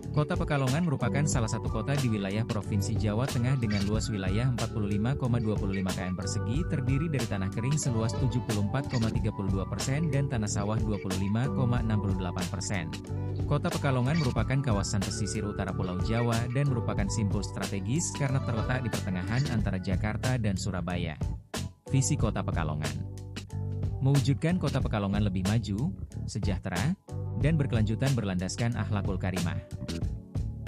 Kota Pekalongan merupakan salah satu kota di wilayah Provinsi Jawa Tengah dengan luas wilayah 45,25 km persegi terdiri dari tanah kering seluas 74,32% dan tanah sawah 25,68%. Kota Pekalongan merupakan kawasan pesisir utara Pulau Jawa dan merupakan simbol strategis karena terletak di pertengahan antara Jakarta dan Surabaya. Visi Kota Pekalongan: mewujudkan Kota Pekalongan lebih maju, sejahtera, dan berkelanjutan berlandaskan akhlakul karimah.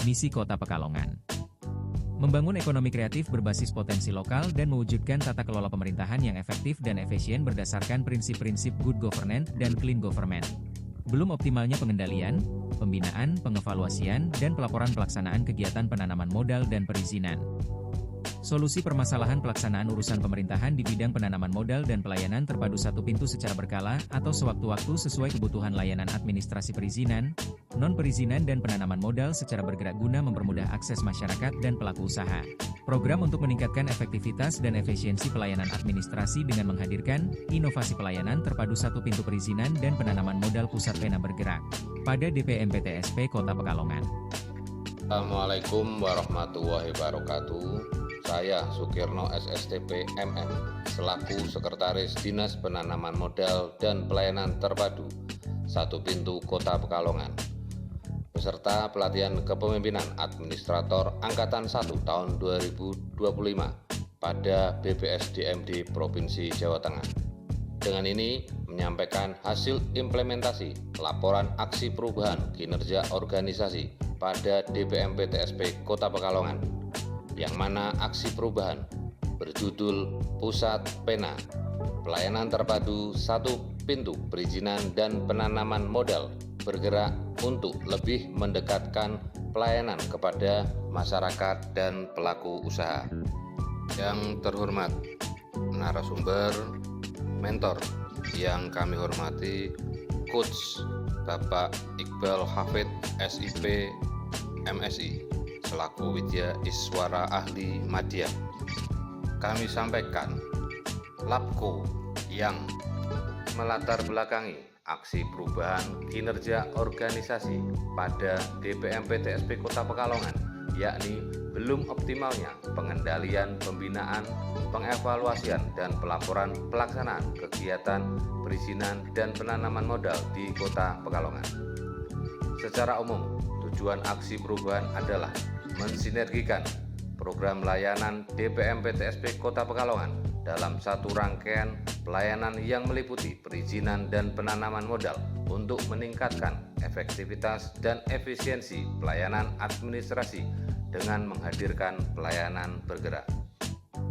Misi Kota Pekalongan: membangun ekonomi kreatif berbasis potensi lokal dan mewujudkan tata kelola pemerintahan yang efektif dan efisien berdasarkan prinsip-prinsip good governance dan clean government. Belum optimalnya pengendalian, pembinaan, pengevaluasian, dan pelaporan pelaksanaan kegiatan penanaman modal dan perizinan. Solusi permasalahan pelaksanaan urusan pemerintahan di bidang penanaman modal dan pelayanan terpadu satu pintu secara berkala atau sewaktu-waktu sesuai kebutuhan layanan administrasi perizinan, non-perizinan dan penanaman modal secara bergerak guna mempermudah akses masyarakat dan pelaku usaha. Program untuk meningkatkan efektivitas dan efisiensi pelayanan administrasi dengan menghadirkan inovasi pelayanan terpadu satu pintu perizinan dan penanaman modal pusat pena bergerak pada DPMPTSP Kota Pekalongan. Assalamualaikum warahmatullahi wabarakatuh. Saya Sukirno SSTP MM selaku Sekretaris Dinas Penanaman Modal dan Pelayanan Terpadu Satu Pintu Kota Pekalongan, beserta pelatihan kepemimpinan Administrator Angkatan 1 tahun 2025 pada BPSDMD Provinsi Jawa Tengah. Dengan ini menyampaikan hasil implementasi laporan aksi perubahan kinerja organisasi pada DPMPTSP Kota Pekalongan, yang mana aksi perubahan berjudul Pusat Pena, Pelayanan Terpadu Satu Pintu Perizinan dan Penanaman Modal bergerak untuk lebih mendekatkan pelayanan kepada masyarakat dan pelaku usaha. Yang terhormat narasumber, mentor yang kami hormati, Coach Bapak Iqbal Hafid SIP MSI selaku Widya Iswara Ahli Madya. Kami sampaikan LAPKO yang melatar belakangi aksi perubahan kinerja organisasi pada DPMPTSP Kota Pekalongan, yakni belum optimalnya pengendalian, pembinaan, pengevaluasian, dan pelaporan pelaksanaan kegiatan perizinan dan penanaman modal di Kota Pekalongan. Secara umum, tujuan aksi perubahan adalah mensinergikan program layanan DPMPTSP Kota Pekalongan dalam satu rangkaian pelayanan yang meliputi perizinan dan penanaman modal untuk meningkatkan efektivitas dan efisiensi pelayanan administrasi dengan menghadirkan pelayanan bergerak.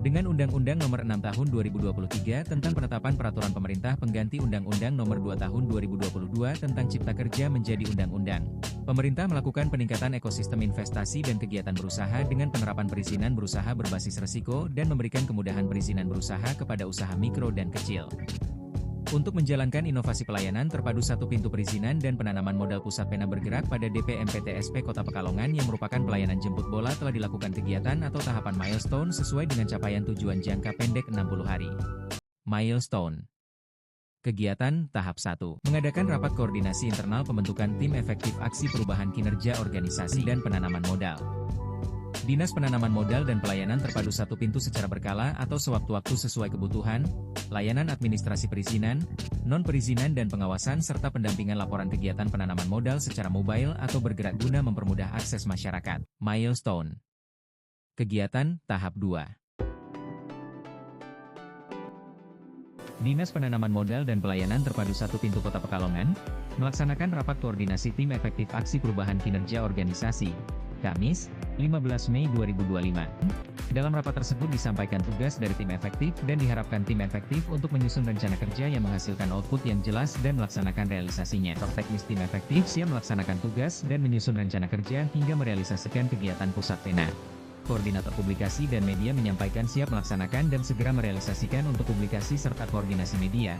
Dengan Undang-Undang Nomor 6 Tahun 2023 tentang penetapan peraturan pemerintah pengganti Undang-Undang Nomor 2 Tahun 2022 tentang Cipta Kerja menjadi undang-undang, pemerintah melakukan peningkatan ekosistem investasi dan kegiatan berusaha dengan penerapan perizinan berusaha berbasis resiko dan memberikan kemudahan perizinan berusaha kepada usaha mikro dan kecil. Untuk menjalankan inovasi pelayanan terpadu satu pintu perizinan dan penanaman modal pusat pena bergerak pada DPMPTSP Kota Pekalongan yang merupakan pelayanan jemput bola telah dilakukan kegiatan atau tahapan milestone sesuai dengan capaian tujuan jangka pendek 60 hari. Milestone. Kegiatan tahap 1. Mengadakan rapat koordinasi internal pembentukan tim efektif aksi perubahan kinerja organisasi dan penanaman modal. Dinas Penanaman Modal dan Pelayanan Terpadu Satu Pintu secara berkala atau sewaktu-waktu sesuai kebutuhan, layanan administrasi perizinan, non-perizinan dan pengawasan serta pendampingan laporan kegiatan penanaman modal secara mobile atau bergerak guna mempermudah akses masyarakat. Milestone. Kegiatan tahap 2. Dinas Penanaman Modal dan Pelayanan Terpadu Satu Pintu Kota Pekalongan melaksanakan rapat koordinasi tim efektif aksi perubahan kinerja organisasi, Kamis, 15 Mei 2025. Dalam rapat tersebut disampaikan tugas dari tim efektif dan diharapkan tim efektif untuk menyusun rencana kerja yang menghasilkan output yang jelas dan melaksanakan realisasinya. Teknis tim efektif siap melaksanakan tugas dan menyusun rencana kerja hingga merealisasikan kegiatan pusat pena. Koordinator publikasi dan media menyampaikan siap melaksanakan dan segera merealisasikan untuk publikasi serta koordinasi media.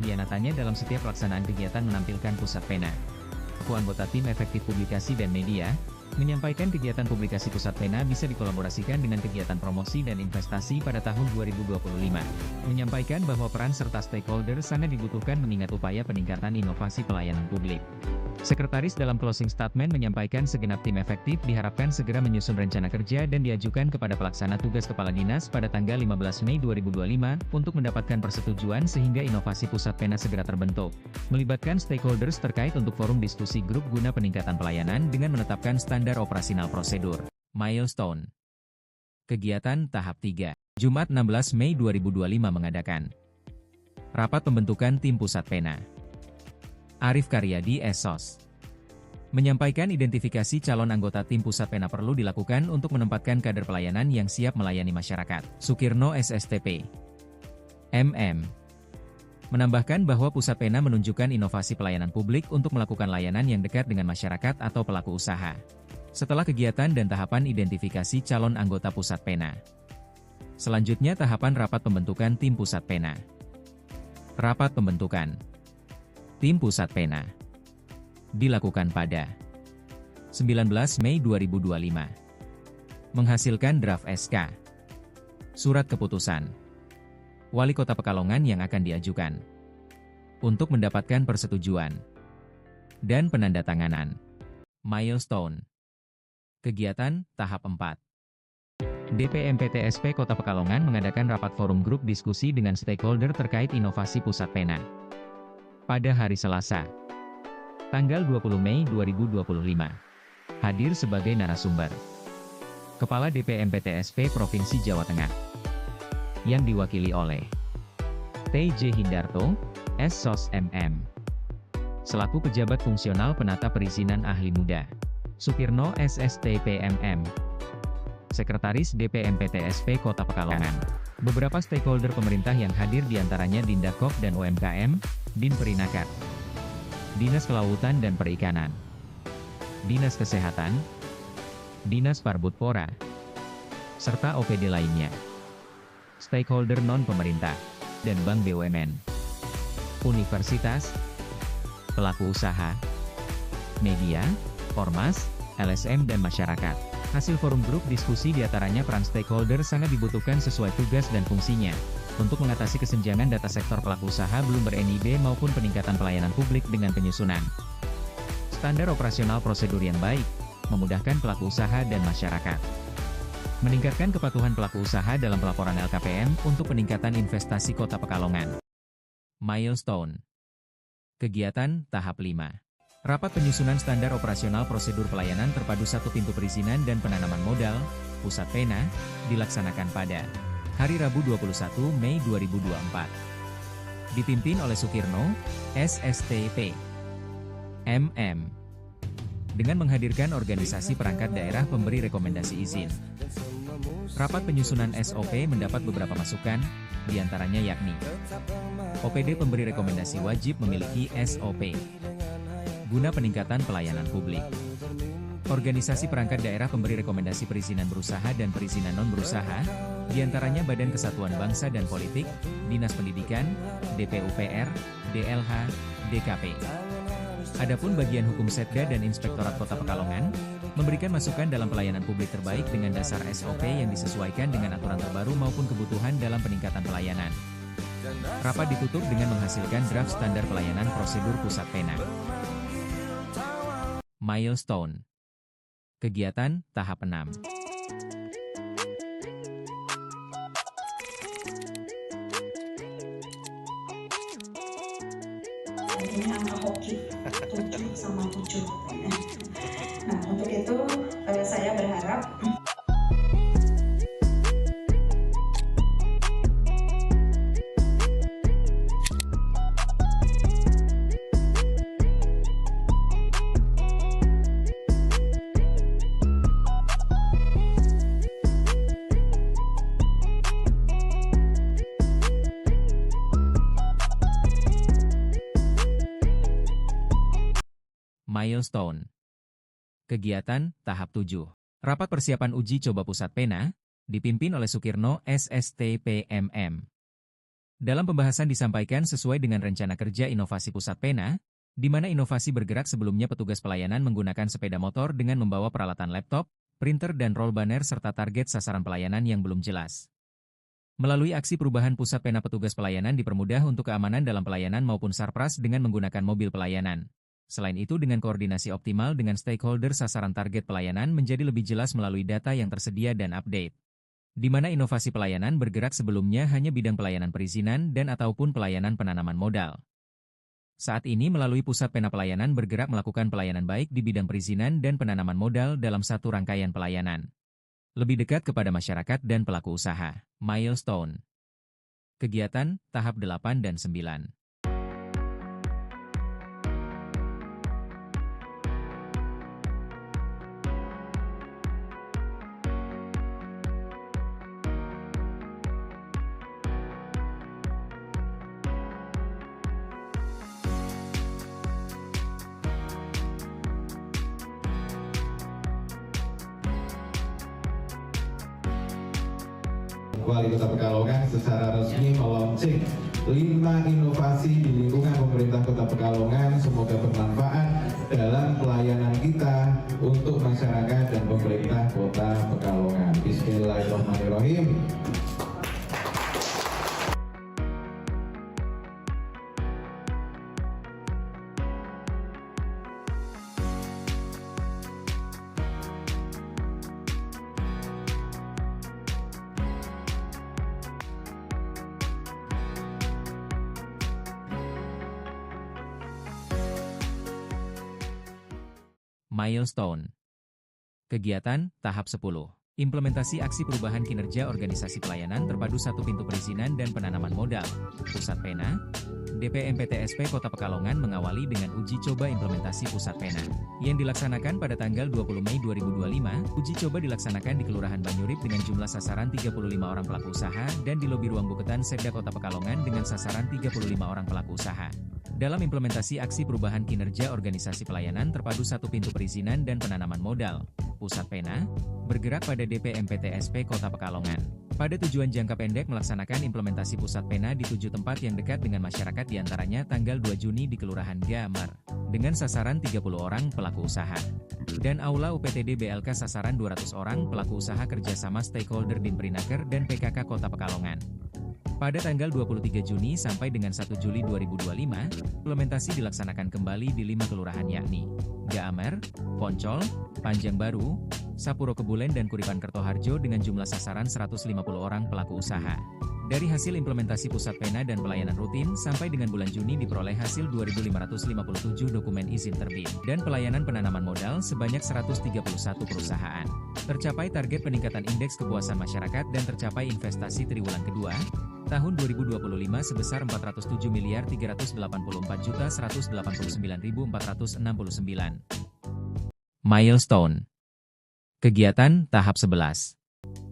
Diantaranya dalam setiap pelaksanaan kegiatan menampilkan pusat pena. Anggota tim efektif publikasi dan media, menyampaikan kegiatan publikasi Pusat Pena bisa dikolaborasikan dengan kegiatan promosi dan investasi pada tahun 2025. Menyampaikan bahwa peran serta stakeholder sangat dibutuhkan mengingat upaya peningkatan inovasi pelayanan publik. Sekretaris dalam closing statement menyampaikan segenap tim efektif diharapkan segera menyusun rencana kerja dan diajukan kepada pelaksana tugas Kepala Dinas pada tanggal 15 Mei 2025 untuk mendapatkan persetujuan sehingga inovasi Pusat Pena segera terbentuk. Melibatkan stakeholders terkait untuk forum diskusi grup guna peningkatan pelayanan dengan menetapkan standar operasional prosedur. Milestone. Kegiatan tahap 3. Jumat 16 Mei 2025 mengadakan rapat pembentukan tim Pusat Pena. Arif Karyadi Esos menyampaikan identifikasi calon anggota tim Pusat Pena perlu dilakukan untuk menempatkan kader pelayanan yang siap melayani masyarakat. Sukirno SSTP MM menambahkan bahwa Pusat Pena menunjukkan inovasi pelayanan publik untuk melakukan layanan yang dekat dengan masyarakat atau pelaku usaha. Setelah kegiatan dan tahapan identifikasi calon anggota Pusat Pena, selanjutnya tahapan rapat pembentukan tim Pusat Pena. Rapat pembentukan tim Pusat Pena dilakukan pada 19 Mei 2025. Menghasilkan draft SK, surat keputusan Wali Kota Pekalongan yang akan diajukan untuk mendapatkan persetujuan dan penandatanganan. Milestone. Kegiatan tahap 4. DPMPTSP Kota Pekalongan mengadakan rapat forum grup diskusi dengan stakeholder terkait inovasi Pusat Pena pada hari Selasa, tanggal 20 Mei 2025. Hadir sebagai narasumber Kepala DPMPTSP Provinsi Jawa Tengah, yang diwakili oleh T.J. Hindarto, S.Sos MM, selaku Pejabat Fungsional Penata Perizinan Ahli Muda, Sukirno SSTP MM, Sekretaris DPMPTSP Kota Pekalongan. Beberapa stakeholder pemerintah yang hadir diantaranya Dindakop dan UMKM, Dinperinakat, Dinas Kelautan dan Perikanan, Dinas Kesehatan, Dinas Parbudpora, serta OPD lainnya. Stakeholder non-pemerintah, dan Bank BUMN, Universitas, pelaku usaha, media, ormas, LSM dan masyarakat. Hasil forum grup diskusi diantaranya peran stakeholder sangat dibutuhkan sesuai tugas dan fungsinya, untuk mengatasi kesenjangan data sektor pelaku usaha belum ber-NIB maupun peningkatan pelayanan publik dengan penyusunan standar operasional prosedur yang baik, memudahkan pelaku usaha dan masyarakat. Meningkatkan kepatuhan pelaku usaha dalam pelaporan LKPM untuk peningkatan investasi Kota Pekalongan. Milestone. Kegiatan tahap 5. Rapat penyusunan standar operasional prosedur pelayanan terpadu satu pintu perizinan dan penanaman modal, Pusat Pena, dilaksanakan pada hari Rabu 21 Mei 2024. Dipimpin oleh Sukirno, SSTP, MM, dengan menghadirkan organisasi perangkat daerah pemberi rekomendasi izin. Rapat penyusunan SOP mendapat beberapa masukan, diantaranya yakni OPD pemberi rekomendasi wajib memiliki SOP guna peningkatan pelayanan publik. Organisasi perangkat daerah pemberi rekomendasi perizinan berusaha dan perizinan non-berusaha, diantaranya Badan Kesatuan Bangsa dan Politik, Dinas Pendidikan, DPUPR, DLH, DKP. Adapun bagian hukum Setda dan Inspektorat Kota Pekalongan, memberikan masukan dalam pelayanan publik terbaik dengan dasar SOP yang disesuaikan dengan aturan terbaru maupun kebutuhan dalam peningkatan pelayanan. Rapat ditutup dengan menghasilkan draft standar pelayanan prosedur Pusat Pena. Milestone. Kegiatan tahap 6. Ini angka hoki 7 sama 7. Nah, untuk itu saya berharap Milestone. Kegiatan tahap 7. Rapat persiapan uji coba Pusat Pena, dipimpin oleh Sukirno SSTP MM. Dalam pembahasan disampaikan sesuai dengan rencana kerja inovasi Pusat Pena, di mana inovasi bergerak sebelumnya petugas pelayanan menggunakan sepeda motor dengan membawa peralatan laptop, printer dan roll banner serta target sasaran pelayanan yang belum jelas. Melalui aksi perubahan pusat pena petugas pelayanan dipermudah untuk keamanan dalam pelayanan maupun sarpras dengan menggunakan mobil pelayanan. Selain itu dengan koordinasi optimal dengan stakeholder sasaran target pelayanan menjadi lebih jelas melalui data yang tersedia dan update. Di mana inovasi pelayanan bergerak sebelumnya hanya bidang pelayanan perizinan dan ataupun pelayanan penanaman modal. Saat ini melalui pusat pena pelayanan bergerak melakukan pelayanan baik di bidang perizinan dan penanaman modal dalam satu rangkaian pelayanan. Lebih dekat kepada masyarakat dan pelaku usaha. Milestone. Kegiatan, tahap 8 dan 9. Wali Kota Pekalongan secara resmi melaunching 5 inovasi di lingkungan pemerintah Kota Pekalongan. Semoga bermanfaat dalam pelayanan kita untuk masyarakat dan pemerintah Kota Pekalongan. Bismillahirrahmanirrahim. Milestone. Kegiatan, tahap 10. Implementasi aksi perubahan kinerja organisasi pelayanan terpadu satu pintu perizinan dan penanaman modal. Pusat Pena, DPMPTSP Kota Pekalongan mengawali dengan uji coba implementasi Pusat Pena. Yang dilaksanakan pada tanggal 20 Mei 2025, uji coba dilaksanakan di Kelurahan Banyurip dengan jumlah sasaran 35 orang pelaku usaha dan di lobi ruang Buketan Sekda Kota Pekalongan dengan sasaran 35 orang pelaku usaha. Dalam implementasi aksi perubahan kinerja organisasi pelayanan terpadu satu pintu perizinan dan penanaman modal, Pusat Pena bergerak pada DPMPTSP Kota Pekalongan. Pada tujuan jangka pendek melaksanakan implementasi Pusat Pena di 7 tempat yang dekat dengan masyarakat diantaranya tanggal 2 Juni di Kelurahan Gamer, dengan sasaran 30 orang pelaku usaha. Dan Aula UPTD BLK sasaran 200 orang pelaku usaha kerjasama stakeholder Dinprinaker dan PKK Kota Pekalongan. Pada tanggal 23 Juni sampai dengan 1 Juli 2025, implementasi dilaksanakan kembali di 5 kelurahan yakni Gamer, Poncol, Panjang Baru, Sapuro Kebulen dan Kuripan Kertoharjo dengan jumlah sasaran 150 orang pelaku usaha. Dari hasil implementasi Pusat Pena dan pelayanan rutin sampai dengan bulan Juni diperoleh hasil 2.557 dokumen izin terbit dan pelayanan penanaman modal sebanyak 131 perusahaan. Tercapai target peningkatan indeks kepuasan masyarakat dan tercapai investasi triwulan kedua tahun 2025 sebesar Rp407.384.189.469. Milestone. Kegiatan tahap 11.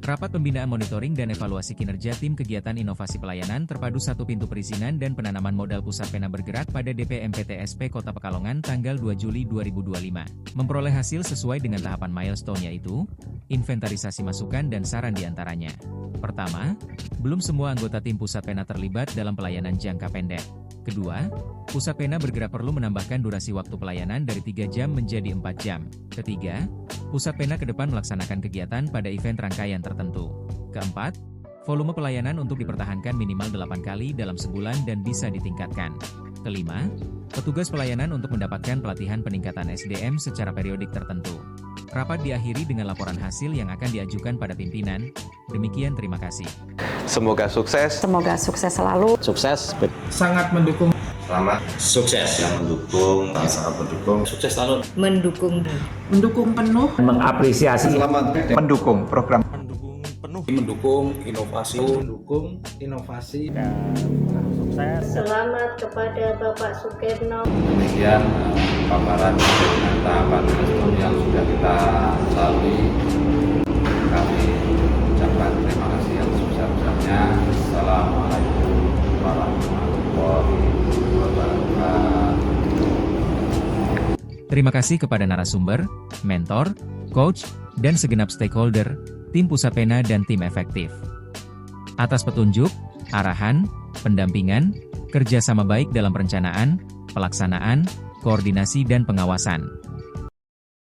Rapat pembinaan monitoring dan evaluasi kinerja tim kegiatan inovasi pelayanan terpadu satu pintu perizinan dan penanaman modal Pusat Pena bergerak pada DPMPTSP Kota Pekalongan tanggal 2 Juli 2025. Memperoleh hasil sesuai dengan tahapan milestone yaitu inventarisasi masukan dan saran diantaranya. Pertama, belum semua anggota tim Pusat Pena terlibat dalam pelayanan jangka pendek. Kedua, Pusat Pena bergerak perlu menambahkan durasi waktu pelayanan dari 3 jam menjadi 4 jam. Ketiga, Pusat Pena ke depan melaksanakan kegiatan pada event rangkaian tertentu. Keempat, volume pelayanan untuk dipertahankan minimal 8 kali dalam sebulan dan bisa ditingkatkan. Kelima, petugas pelayanan untuk mendapatkan pelatihan peningkatan SDM secara periodik tertentu. Rapat diakhiri dengan laporan hasil yang akan diajukan pada pimpinan. Demikian, terima kasih. Semoga sukses. Semoga sukses selalu. Sukses. Sangat mendukung. Selamat sukses. Yang mendukung, sangat mendukung. Sukses selalu. Mendukung. Mendukung penuh. Mengapresiasi. Selamat. Mendukung program. Mendukung penuh. Mendukung inovasi. Mendukung inovasi. Dan sukses. Selamat kepada Bapak Sukirno. Demikian paparan dengan tahapan milestone yang sudah kita lalui. Kami ucapkan terima kasih yang sebesar-besarnya. Assalamualaikum warahmatullahi wabarakatuh. Terima kasih kepada narasumber, mentor, coach, dan segenap stakeholder, tim Pusat Pena dan tim efektif. Atas petunjuk, arahan, pendampingan, kerjasama baik dalam perencanaan, pelaksanaan, koordinasi dan pengawasan.